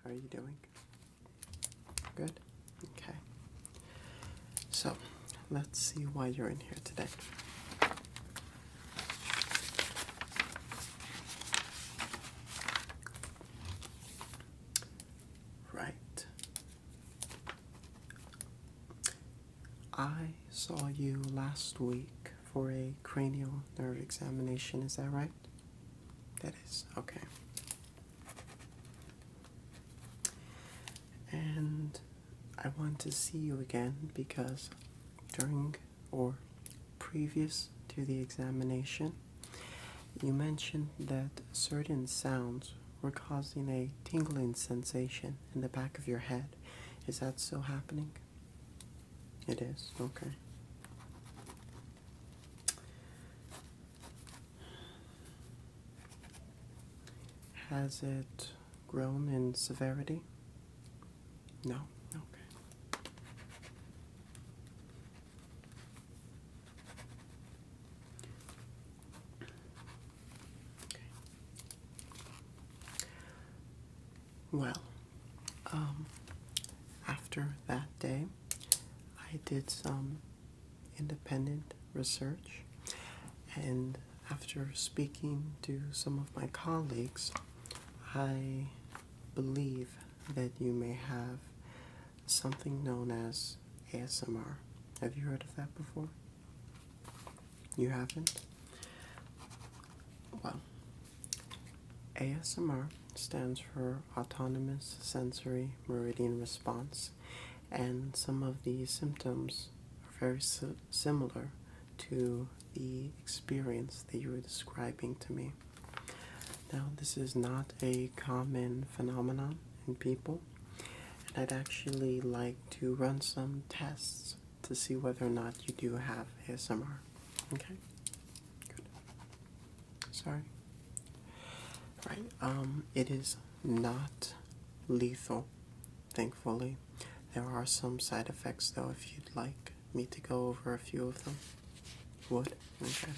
How are you doing? Good? Okay. So, let's see why you're in here today. Right. I saw you last week for a cranial nerve examination, is that right? That is, okay. And I want to see you again because during or previous to the examination, you mentioned that certain sounds were causing a tingling sensation in the back of your head. Is that still happening? It is, okay. Has it grown in severity? No, okay. Okay. Well, after that day, I did some independent research, and after speaking to some of my colleagues, I believe that you may have something known as ASMR. Have you heard of that before? You haven't? Well, ASMR stands for Autonomous Sensory Meridian Response, and some of the symptoms are very similar to the experience that you were describing to me. Now, this is not a common phenomenon in people, and I'd actually like to run some tests to see whether or not you do have ASMR. Okay? Good. Sorry. Right. It is not lethal, thankfully. There are some side effects, though, if you'd like me to go over a few of them. Would? Okay.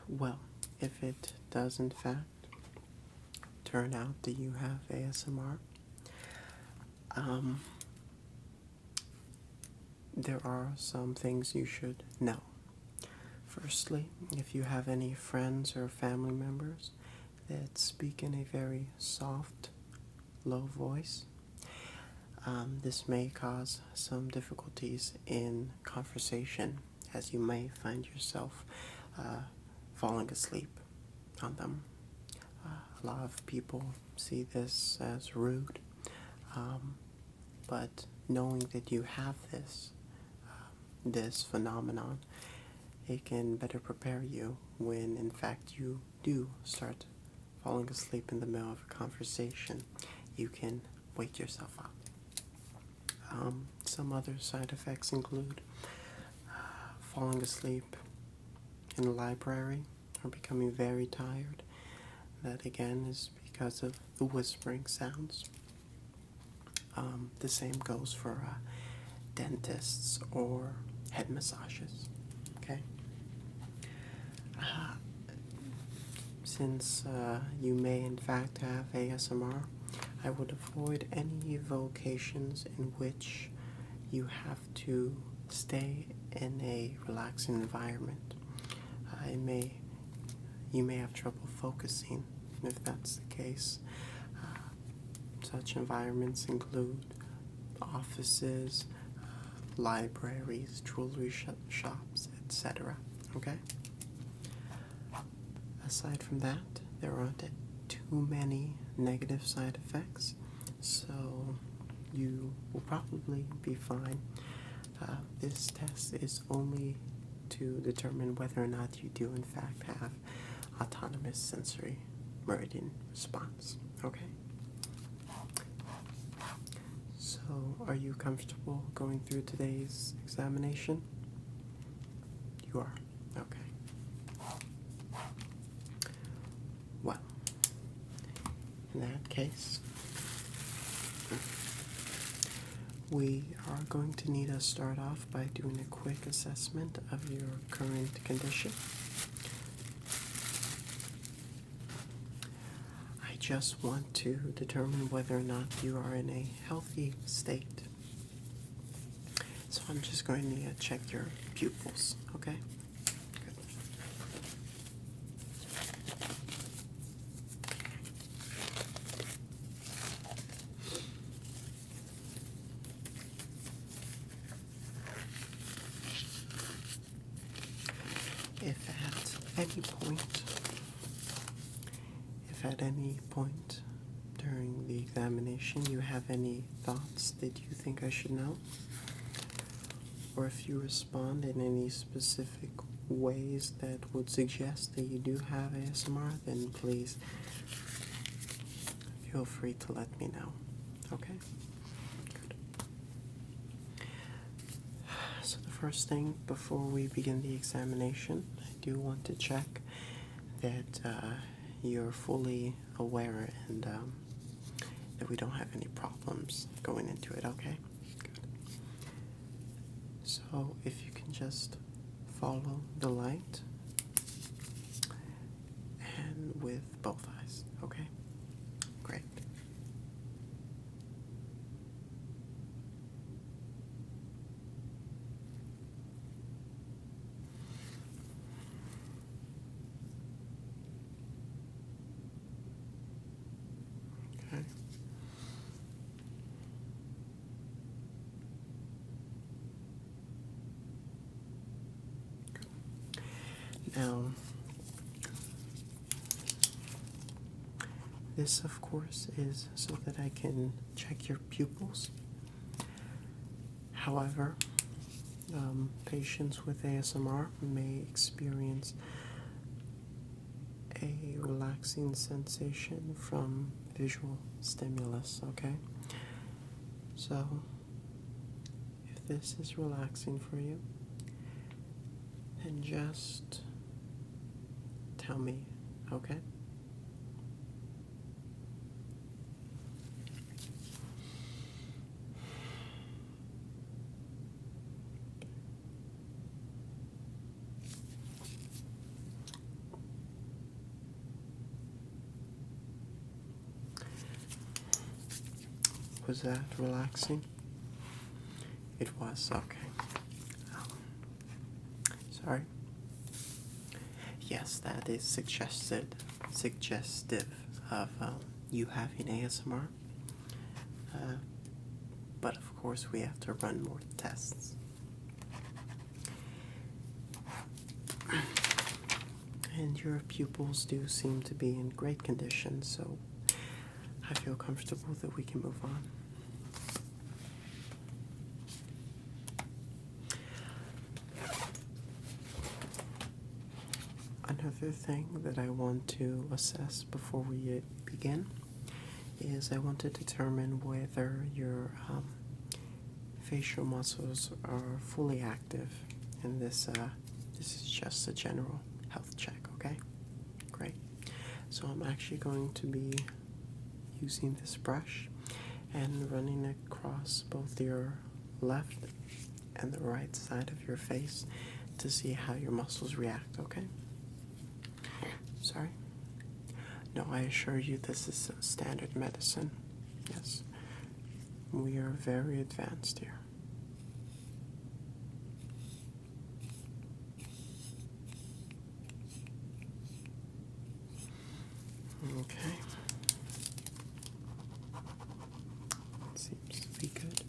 Well, if it does, in fact, turn out that you have ASMR, there are some things you should know. Firstly, if you have any friends or family members that speak in a very soft, low voice, this may cause some difficulties in conversation, as you may find yourself falling asleep on them. A lot of people see this as rude, but knowing that you have this phenomenon, it can better prepare you when in fact you do start falling asleep in the middle of a conversation. You can wake yourself up. Some other side effects include falling asleep in the library or becoming very tired. That again is because of the whispering sounds. The same goes for dentists or head massages. Okay? Since you may in fact have ASMR, I would avoid any vocations in which you have to stay in a relaxing environment. You may have trouble focusing if that's the case. Such environments include offices, libraries, jewelry shops, etc. Okay? Aside from that, there aren't too many negative side effects, so you will probably be fine. This test is only to determine whether or not you do in fact have autonomous sensory meridian response. Okay? So, are you comfortable going through today's examination? You are? Okay. Well, in that case, we are going to need to start off by doing a quick assessment of your current condition. I just want to determine whether or not you are in a healthy state. So I'm just going to check your pupils, okay? Good. If at any point during the examination you have any thoughts that you think I should know, or if you respond in any specific ways that would suggest that you do have ASMR, then please feel free to let me know. Okay? Good. So the first thing before we begin the examination, I do want to check that you're fully aware and that we don't have any problems going into it, okay? Good. So if you can just follow the light and with both eyes, okay? Great. Okay. Now, this, of course, is so that I can check your pupils. However, patients with ASMR may experience a relaxing sensation from visual stimulus, okay? So, if this is relaxing for you, then just tell me, okay? Was that relaxing? It was, okay. Sorry. Yes, that is suggestive of you having ASMR. But of course, we have to run more tests. And your pupils do seem to be in great condition, so I feel comfortable that we can move on. Another thing that I want to assess before we begin is I want to determine whether your facial muscles are fully active, and this is just a general health check, okay? Great. So I'm actually going to be using this brush and running it across both your left and the right side of your face to see how your muscles react, okay? Sorry? No, I assure you this is standard medicine. Yes. We are very advanced here. Okay. Seems to be good.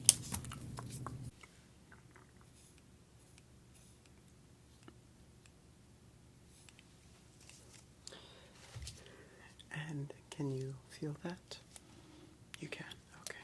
And can you feel that? You can, okay.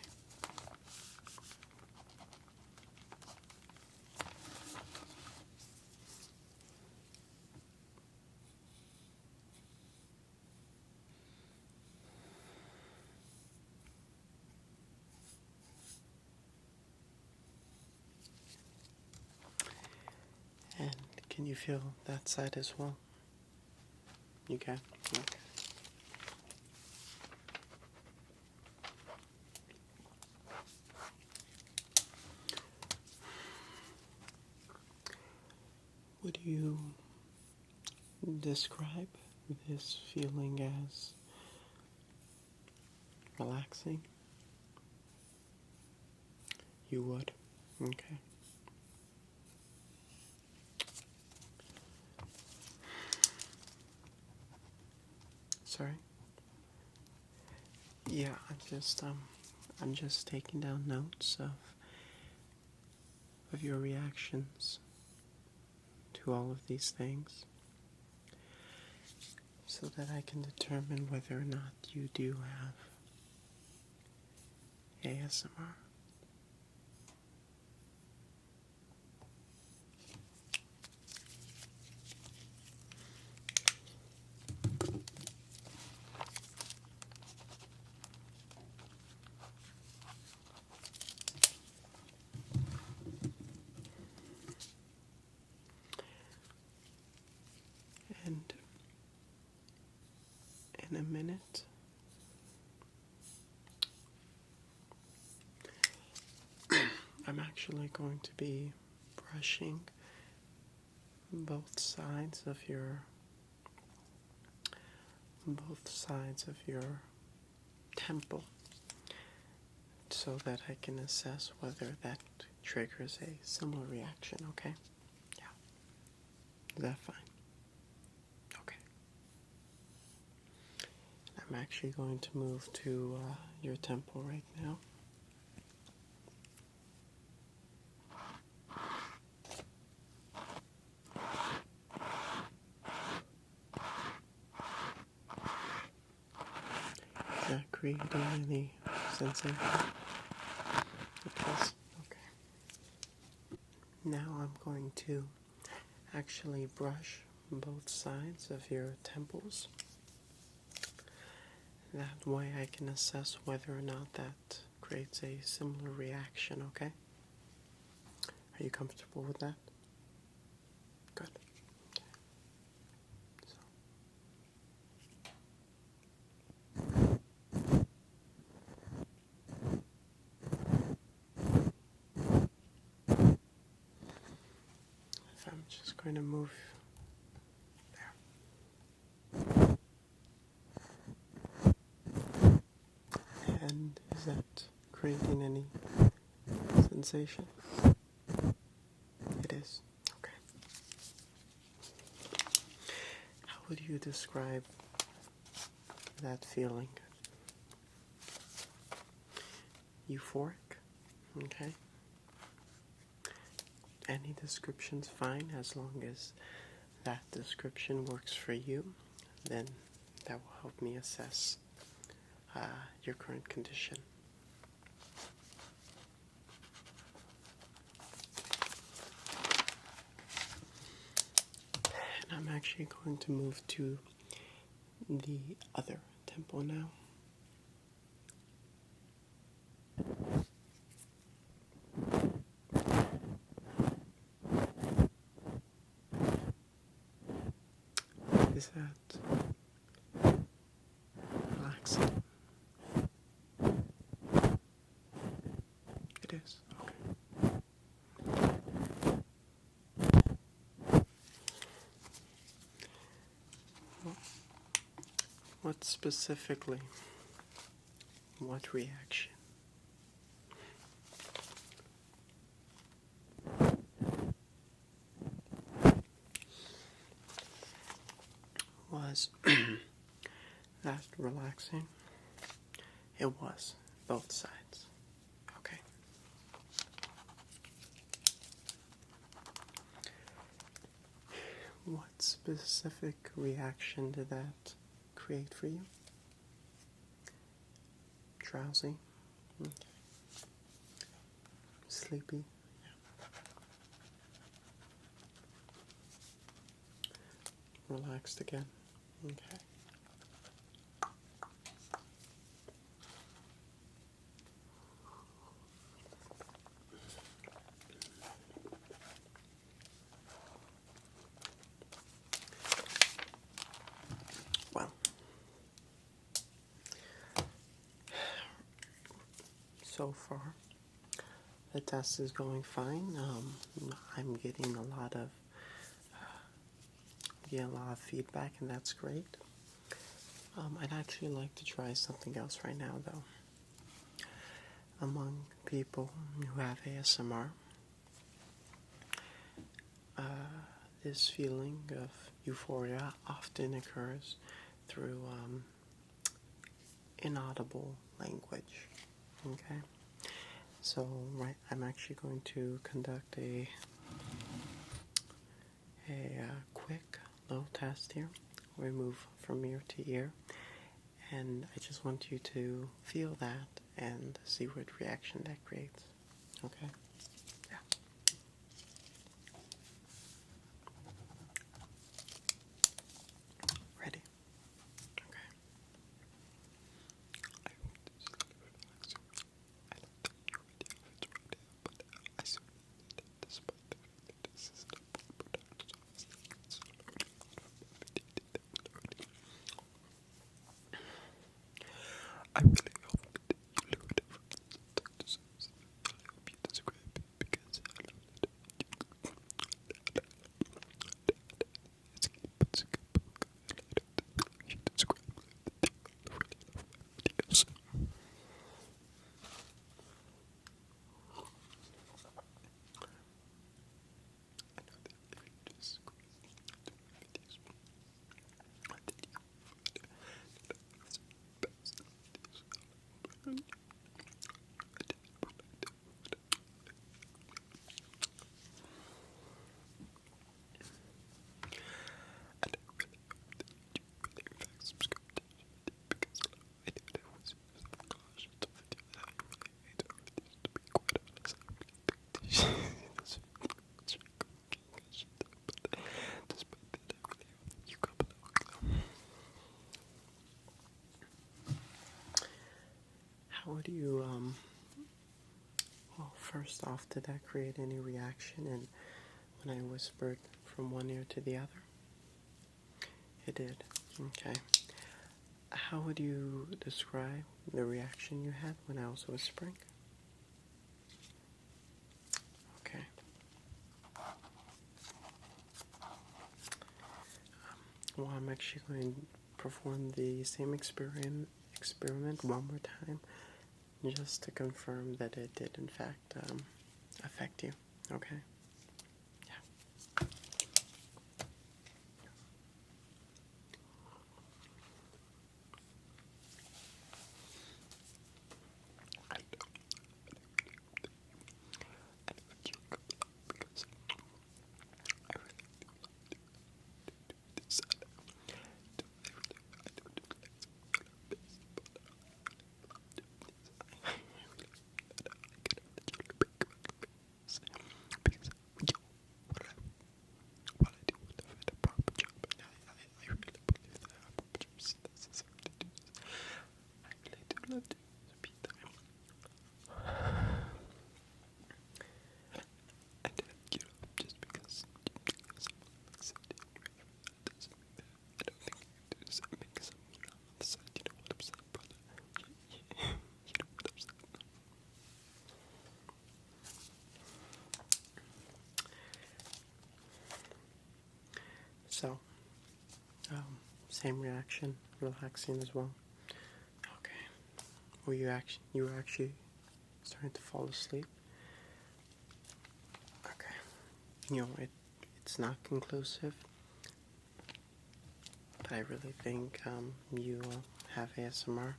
And can you feel that side as well? You can? Okay. Would you describe this feeling as relaxing? You would? Okay. Sorry? Yeah, I'm just taking down notes of your reactions to all of these things so that I can determine whether or not you do have ASMR. And in a minute, I'm actually going to be brushing both sides of your temple so that I can assess whether that triggers a similar reaction, okay? Yeah. Is that fine? Okay. I'm actually going to move to your temple right now. Is that creating any sensation? It is. Okay. Now I'm going to actually brush both sides of your temples. That way I can assess whether or not that creates a similar reaction, okay? Are you comfortable with that? Good. So. I'm just going to move there. And is that creating any sensation? It is. Okay. How would you describe that feeling? Euphoric? Okay. Any description's fine as long as that description works for you. Then that will help me assess your current condition. And I'm actually going to move to the other temple now. Is that relaxing? It is. Okay. Well, what specifically? What reaction? Was that relaxing? It was. Both sides. Okay. What specific reaction did that create for you? Drowsy? Okay. Sleepy? Yeah. Relaxed again? Okay. Well, so far the test is going fine. I'm getting a lot of feedback, and that's great. I'd actually like to try something else right now, though. Among people who have ASMR, this feeling of euphoria often occurs through inaudible language. Okay? So, I'm actually going to conduct a quick little test here. We move from ear to ear, and I just want you to feel that and see what reaction that creates. Okay? Yeah. Ready? Okay. I really hope that you learned it from this episode. I hope you describe it because I love it. It's a good book. I love you describe it. I really love my videos. I know that if you just go to my videos, then you will find that it's the best videos. And I really hope that you really in fact subscribe to this video because I do that was gosh, it's a video that I really hate our videos to be quite honest. I really think this it's really complicated but despite that I really hope that you come along. How would you well, first off, did that create any reaction and when I whispered from one ear to the other? It did. Okay. How would you describe the reaction you had when I was whispering? Okay. Well, I'm actually going to perform the same experiment one more time, just to confirm that it did in fact affect you. Okay? Yeah. I know. And I really hope that you come along because I really do love to do this. I don't do like some killer bits, but I really love doing this. I really hope that I can have the killer bit because while I do the proper job, and I really believe that I have a proper job necessary to do this, I really do love to repeat them. And just because someone likes it, that doesn't mean that I don't think you can do this and make someone on the side, you know what I'm saying, brother? You know what I'm saying? So, same reaction, relaxing as well. Okay. You were actually starting to fall asleep? Okay. You know, it's not conclusive, but I really think you have ASMR.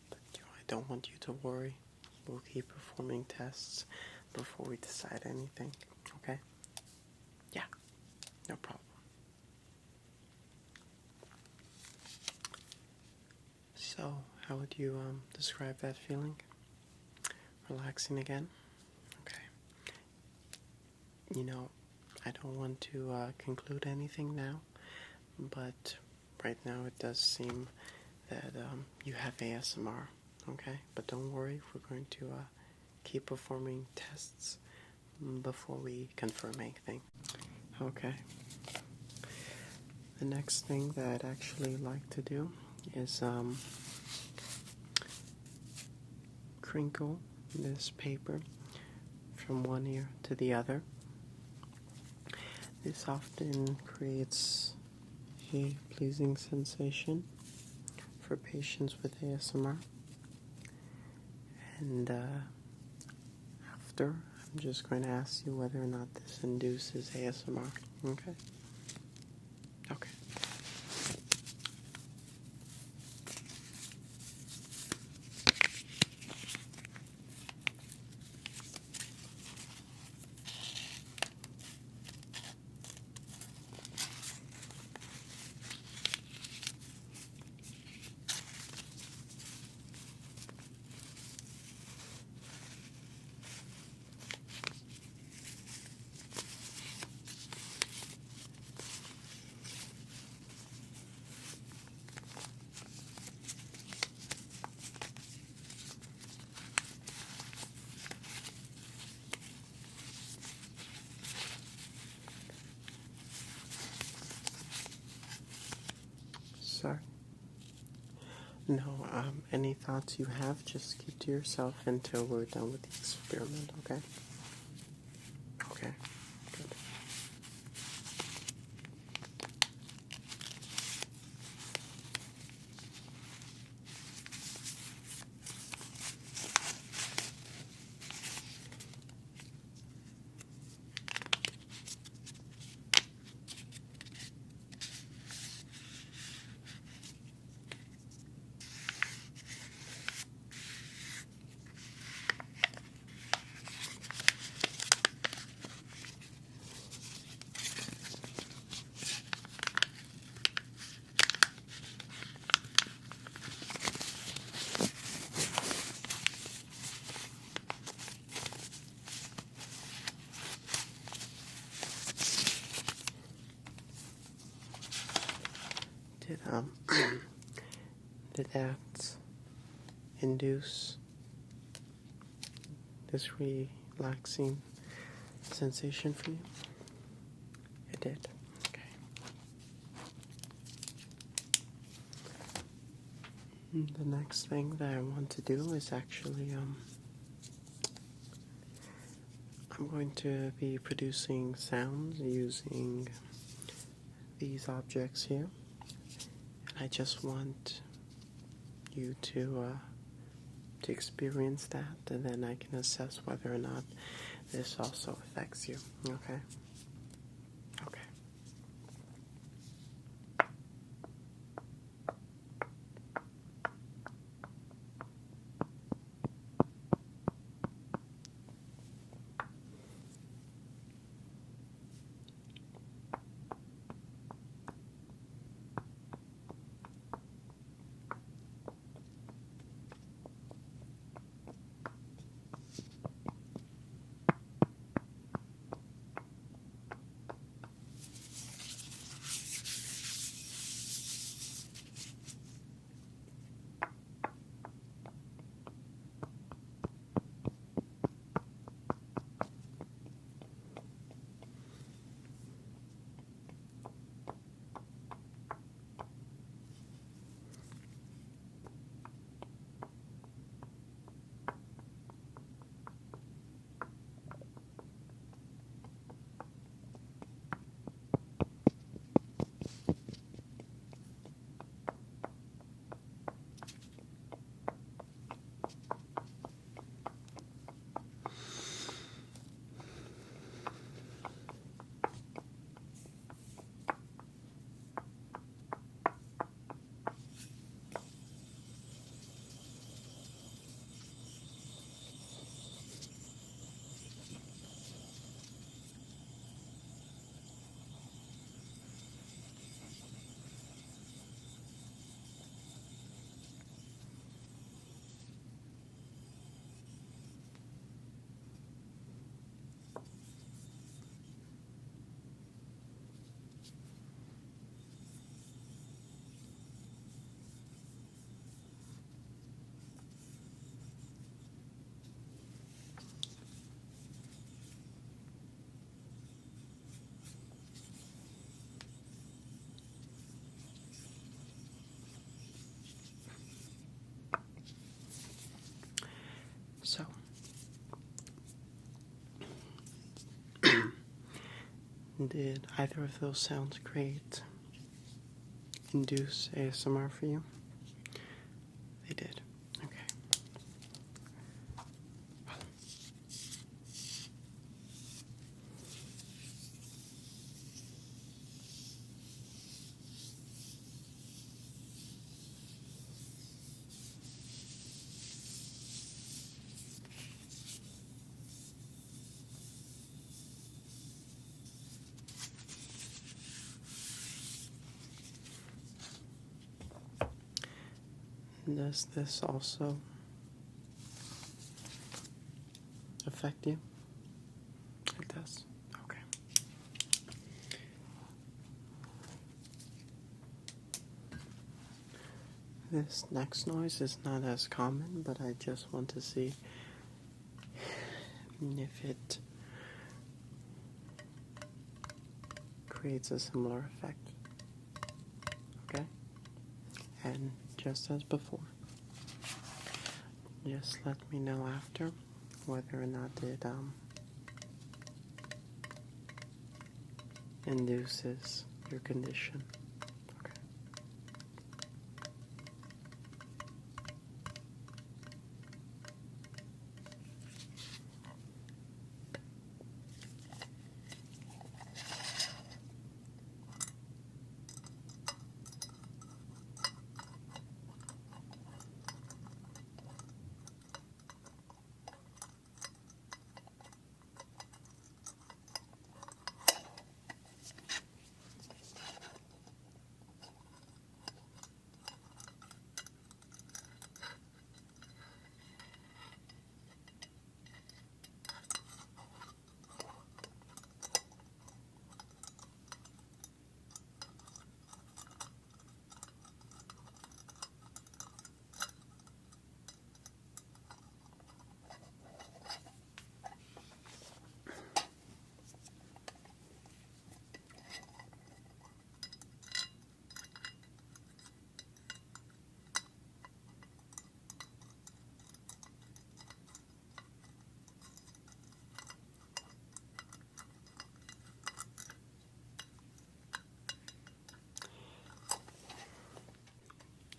But I don't want you to worry. We'll keep performing tests before we decide anything. Okay? Yeah, no problem. So, how would you describe that feeling? Relaxing again? Okay. You know, I don't want to conclude anything now, but right now it does seem that you have ASMR, okay? But don't worry, we're going to keep performing tests before we confirm anything. Okay. The next thing that I'd actually like to do is crinkle this paper from one ear to the other. This often creates a pleasing sensation for patients with ASMR. And after, I'm just going to ask you whether or not this induces ASMR. Okay? Okay. Sorry. No, any thoughts you have, just keep to yourself until we're done with the experiment, okay? Okay, good. Did, did that induce this relaxing sensation for you? It did. Okay. The next thing that I want to do is actually, I'm going to be producing sounds using these objects here. And I just want you to experience that, and then I can assess whether or not this also affects you. Okay? Okay. So, did either of those sounds induce ASMR for you? They did. Okay. Does this also affect you? It does. Okay. This next noise is not as common, but I just want to see if it creates a similar effect. Okay? And just as before, just let me know after whether or not it induces your condition. Okay.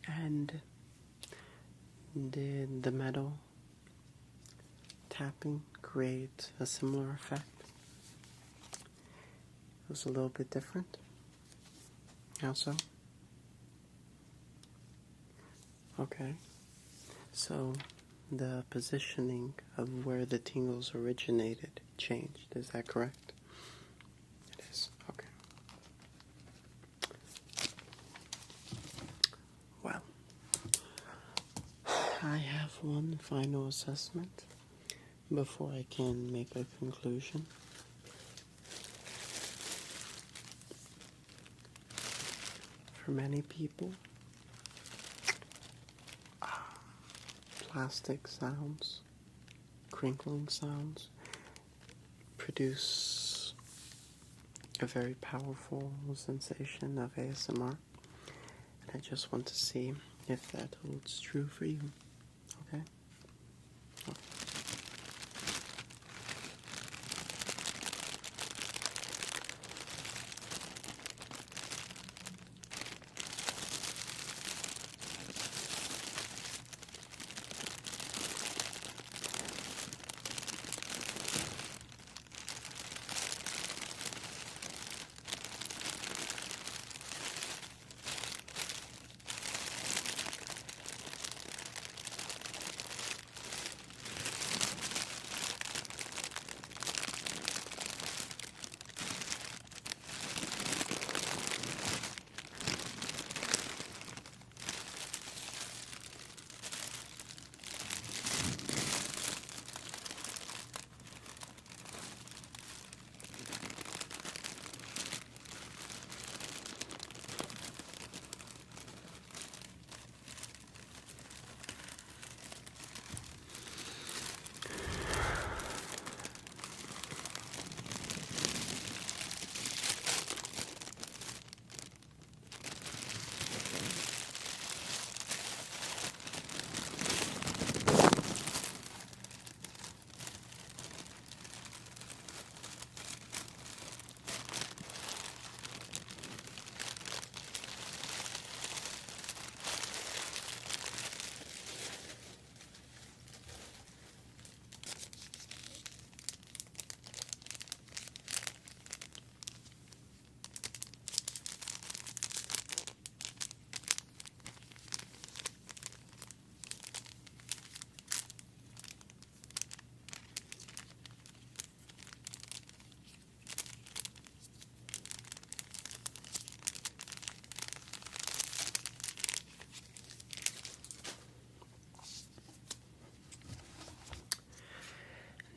And did the metal tapping create a similar effect? It was a little bit different. How so? Okay. So the positioning of where the tingles originated changed. Is that correct? It is. Okay. Well, I have one final assessment before I can make a conclusion. For many people, plastic sounds, crinkling sounds, produce a very powerful sensation of ASMR. And I just want to see if that holds true for you. Okay? Okay.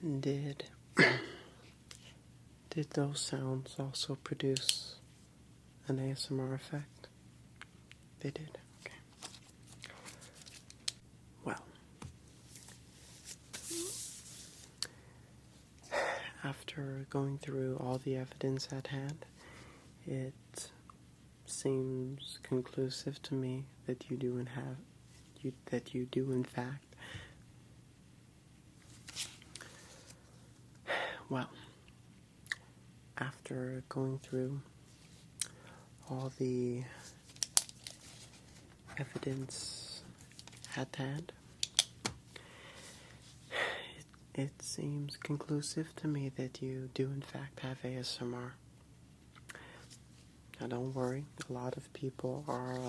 Did did those sounds also produce an ASMR effect? They did. Okay. Well, after going through all the evidence at hand, it seems conclusive to me that you do in fact. Well, after going through all the evidence at hand, it seems conclusive to me that you do in fact have ASMR. Now don't worry, a lot of people are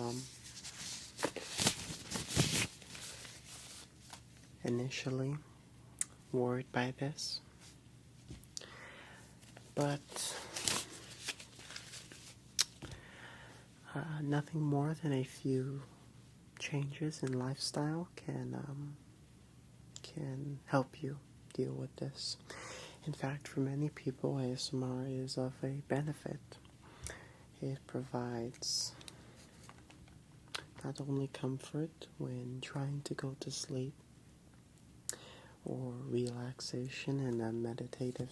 initially worried by this, but nothing more than a few changes in lifestyle can help you deal with this. In fact, for many people, ASMR is of a benefit. It provides not only comfort when trying to go to sleep, or relaxation and a meditative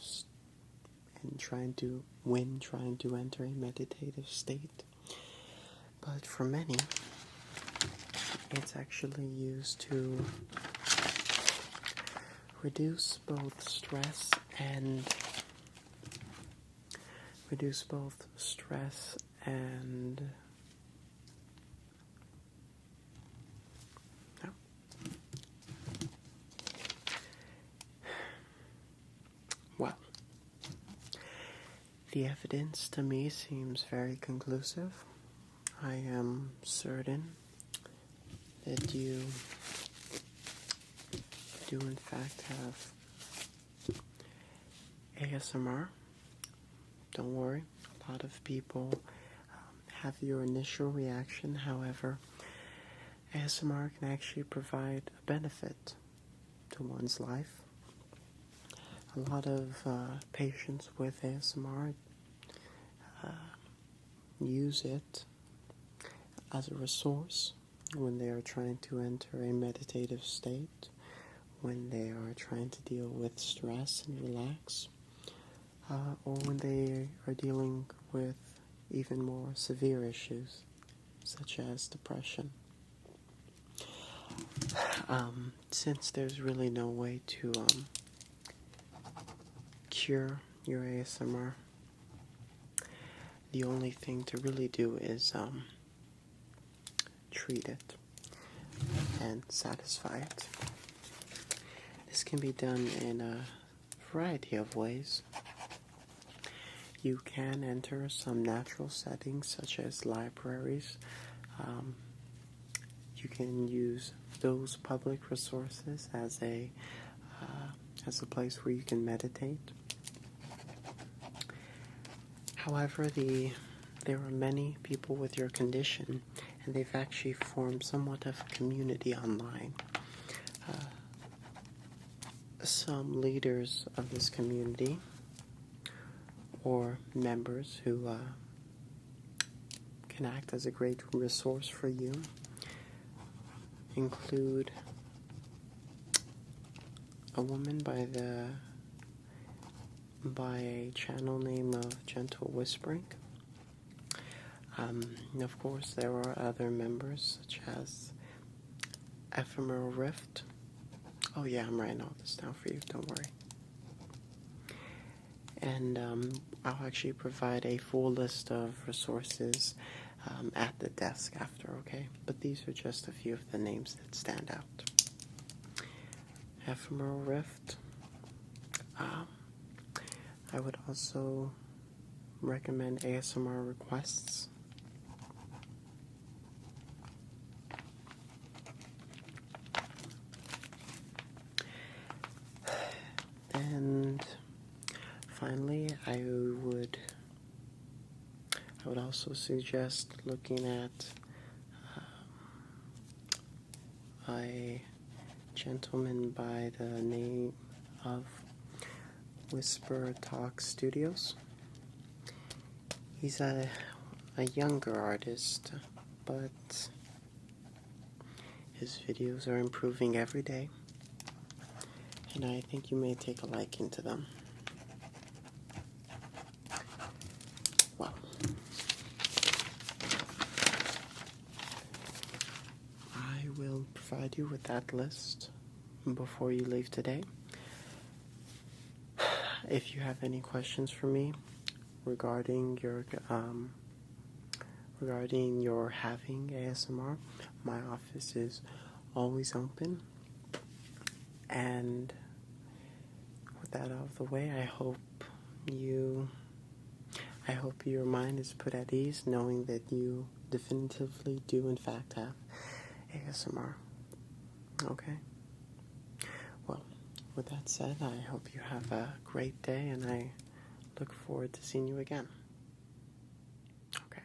and trying to enter a meditative state, but for many it's actually used to reduce both stress and no. Well, the evidence to me seems very conclusive. I am certain that you do in fact have ASMR. Don't worry, a lot of people have your initial reaction. However, ASMR can actually provide a benefit to one's life. A lot of patients with ASMR use it as a resource when they are trying to enter a meditative state, when they are trying to deal with stress and relax, or when they are dealing with even more severe issues, such as depression. Since there's really no way to cure your ASMR, the only thing to really do is treat it and satisfy it. This can be done in a variety of ways. You can enter some natural settings such as libraries. You can use those public resources as a place where you can meditate. However, there are many people with your condition, and they've actually formed somewhat of a community online. Some leaders of this community, or members who can act as a great resource for you, include a woman by a channel name of Gentle Whispering. Of course, there are other members such as Ephemeral Rift. Oh yeah, I'm writing all this down for you, don't worry. And I'll actually provide a full list of resources at the desk after, okay? But these are just a few of the names that stand out. Ephemeral Rift. I would also recommend ASMR Requests. And finally, I would also suggest looking at a gentleman by the name of Whisper Talk Studios. He's a younger artist, but his videos are improving every day, and I think you may take a liking to them. Well, I will provide you with that list before you leave today. If you have any questions for me regarding your having ASMR, my office is always open. And with that out of the way, I hope your mind is put at ease knowing that you definitively do in fact have ASMR. Okay? Well, with that said, I hope you have a great day, and I look forward to seeing you again. Okay.